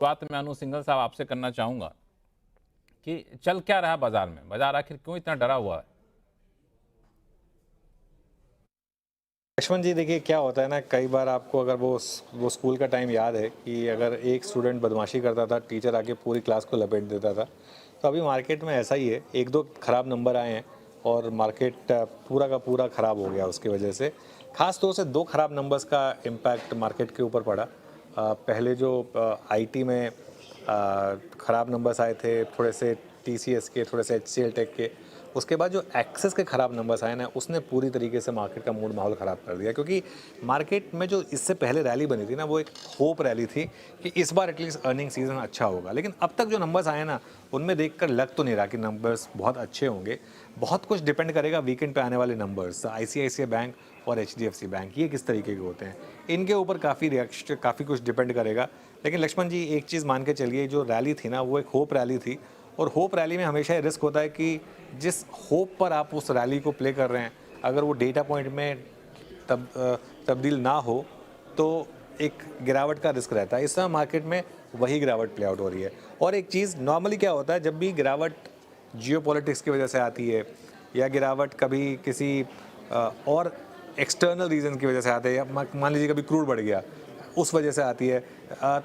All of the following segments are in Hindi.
बात मैं अनु सिंघल साहब आपसे करना चाहूंगा कि चल क्या रहा बाजार में, बाजार आखिर क्यों इतना डरा हुआ है? लक्ष्मण जी, देखिए क्या होता है ना, कई बार आपको अगर वो स्कूल का टाइम याद है कि अगर एक स्टूडेंट बदमाशी करता था, टीचर आके पूरी क्लास को लपेट देता था। तो अभी मार्केट में ऐसा ही है, एक दो खराब नंबर आए हैं और मार्केट पूरा का पूरा खराब हो गया उसकी वजह से। खास तौर से दो खराब नंबर्स का इम्पैक्ट मार्केट के ऊपर पड़ा। पहले जो आईटी में खराब नंबर्स आए थे, थोड़े से टीसीएस के, थोड़े से एचसीएल टेक के। उसके बाद जो एक्सेस के ख़राब नंबर्स आए ना, उसने पूरी तरीके से मार्केट का मूड माहौल ख़राब कर दिया। क्योंकि मार्केट में जो इससे पहले रैली बनी थी ना, वो एक होप रैली थी कि इस बार एटलीस्ट अर्निंग सीजन अच्छा होगा। लेकिन अब तक जो नंबर्स आए ना, उनमें देखकर लग तो नहीं रहा कि नंबर्स बहुत अच्छे होंगे। बहुत कुछ डिपेंड करेगा वीकेंड पे आने वाले नंबर्स, आईसीआईसीआई बैंक और एचडीएफसी बैंक, ये किस तरीके के होते हैं, इनके ऊपर काफ़ी कुछ डिपेंड करेगा। लेकिन लक्ष्मण जी, एक चीज़ मान के चलिए, जो रैली थी ना, वो एक होप रैली थी। और होप रैली में हमेशा ये रिस्क होता है कि जिस होप पर आप उस रैली को प्ले कर रहे हैं, अगर वो डेटा पॉइंट में तब्दील ना हो तो एक गिरावट का रिस्क रहता है। इस समय मार्केट में वही गिरावट प्ले आउट हो रही है। और एक चीज़ नॉर्मली क्या होता है, जब भी गिरावट जियोपॉलिटिक्स की वजह से आती है या गिरावट कभी किसी और एक्सटर्नल रीज़न की वजह से आते हैं, या मान लीजिए कभी क्रूड बढ़ गया, उस वजह से आती है,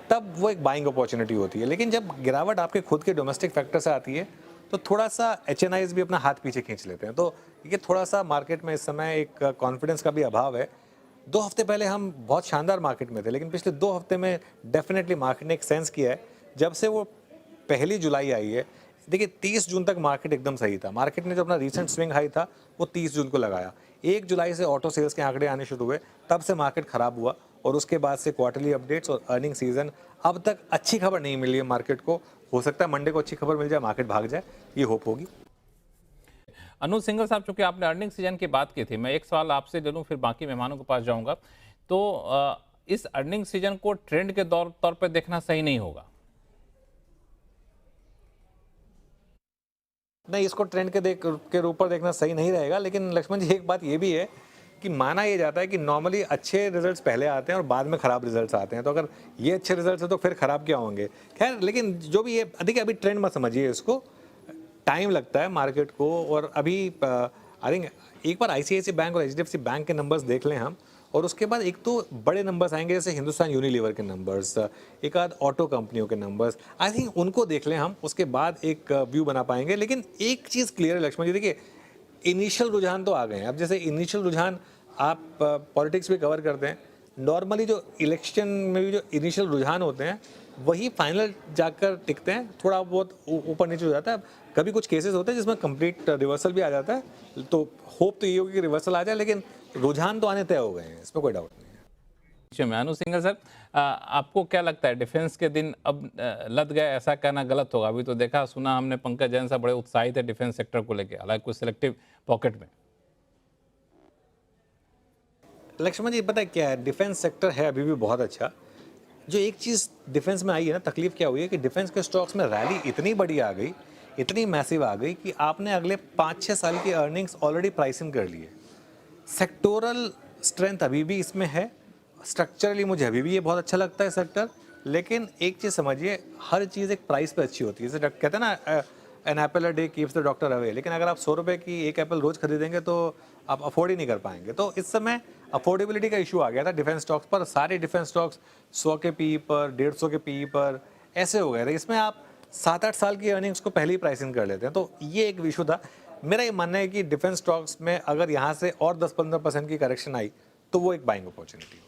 तब वो एक बाइंग अपॉर्चुनिटी होती है। लेकिन जब गिरावट आपके खुद के डोमेस्टिक फैक्टर से आती है, तो थोड़ा सा एचएनआईज भी अपना हाथ पीछे खींच लेते हैं। तो ये थोड़ा सा मार्केट में इस समय एक कॉन्फिडेंस का भी अभाव है। 2 हफ्ते पहले हम बहुत शानदार मार्केट में थे, लेकिन पिछले 2 हफ्ते में डेफिनेटली मार्केट ने एक सेंस किया है, जब से वो पहली जुलाई आई है। देखिए 30 जून तक मार्केट एकदम सही था। मार्केट ने जो अपना रीसेंट स्विंग हाई था, वो 30 जून को लगाया। 1 जुलाई से ऑटो सेल्स के आंकड़े आने शुरू हुए, तब से मार्केट खराब हुआ। और उसके बाद से क्वार्टरली अपडेट्स और अर्निंग सीजन, अब तक अच्छी खबर नहीं मिली है मार्केट को। हो सकता है मंडे को अच्छी खबर मिल जाए, मार्केट भाग जाए, ये होप होगी। अनु सिंघल साहब, चूंकि आपने अर्निंग सीजन की बात की थी, मैं एक सवाल आपसे ले लूं, फिर बाकी मेहमानों के पास जाऊंगा। तो इस अर्निंग सीजन को ट्रेंड के तौर पर देखना सही नहीं होगा? नहीं, इसको ट्रेंड के ऊपर देखना सही नहीं रहेगा। लेकिन लक्ष्मण जी, एक बात ये भी है कि माना ये जाता है कि नॉर्मली अच्छे रिजल्ट्स पहले आते हैं और बाद में खराब रिजल्ट्स आते हैं। तो अगर ये अच्छे रिजल्ट्स हैं तो फिर खराब क्या होंगे? खैर, लेकिन जो भी ये, देखिए अभी ट्रेंड मत समझिए इसको, टाइम लगता है मार्केट को। और अभी आई थिंक एक बार आईसीआईसीआई बैंक और एचडीएफसी बैंक के नंबर्स देख लें हम, और उसके बाद एक तो बड़े नंबर्स आएंगे, जैसे हिंदुस्तान यूनिलीवर के नंबर्स, एक आध ऑटो कंपनियों के नंबर्स, आई थिंक उनको देख लें हम, उसके बाद एक व्यू बना पाएंगे। लेकिन एक चीज़ क्लियर है लक्ष्मण जी, देखिए इनिशियल रुझान तो आ गए हैं। अब जैसे इनिशियल रुझान, आप पॉलिटिक्स भी कवर करते हैं, नॉर्मली जो इलेक्शन में भी जो इनिशियल रुझान होते हैं, वही फाइनल जाकर टिकते हैं। थोड़ा बहुत ऊपर नीचे हो जाता है। कभी कुछ केसेस होते हैं जिसमें कंप्लीट रिवर्सल भी आ जाता है। तो होप तो ये होगी कि रिवर्सल आ जाए, लेकिन रुझान तो आने तय हो गए हैं, इसमें कोई डाउट नहीं है। में अनु सिंघल सर, आपको क्या लगता है, डिफेंस के दिन अब लद गए, ऐसा कहना गलत होगा? अभी तो देखा सुना हमने पंकज जैन साहब बड़े उत्साहित है डिफेंस सेक्टर को लेकर, हालांकि कुछ सिलेक्टिव पॉकेट में। लक्ष्मण जी, पता है क्या है, डिफेंस सेक्टर है अभी भी बहुत अच्छा। जो एक चीज़ डिफेंस में आई है ना, तकलीफ क्या हुई है कि डिफेंस के स्टॉक्स में रैली इतनी बड़ी आ गई, इतनी मैसिव आ गई कि आपने अगले 5-6 साल की अर्निंग्स ऑलरेडी प्राइसिंग कर ली है। सेक्टोरल स्ट्रेंथ अभी भी इसमें है, स्ट्रक्चरली मुझे अभी भी ये बहुत अच्छा लगता है सेक्टर। लेकिन एक चीज़ समझिए, हर चीज़ एक प्राइस पे अच्छी होती है। जैसे कहते हैं ना, an apple a day keeps the doctor away. लेकिन अगर आप 100 रुपये की एक एप्पल रोज़ खरीदेंगे तो आप अफोर्ड ही नहीं कर पाएंगे। तो इस समय अफोर्डेबिलिटी का इशू आ गया था डिफेंस स्टॉक्स पर। सारे डिफेंस स्टॉक्स 100 के पी पर, 150 के पी पर ऐसे हो गए थे। इसमें आप 7-8 साल की अर्निंग्स को पहले ही प्राइसिंग कर लेते हैं। तो ये एक इशू था। मेरा ये मानना है कि डिफेंस स्टॉक्स में अगर यहाँ से और 10-15% की करेक्शन आई, तो वो एक बाइंग अपॉर्चुनिटी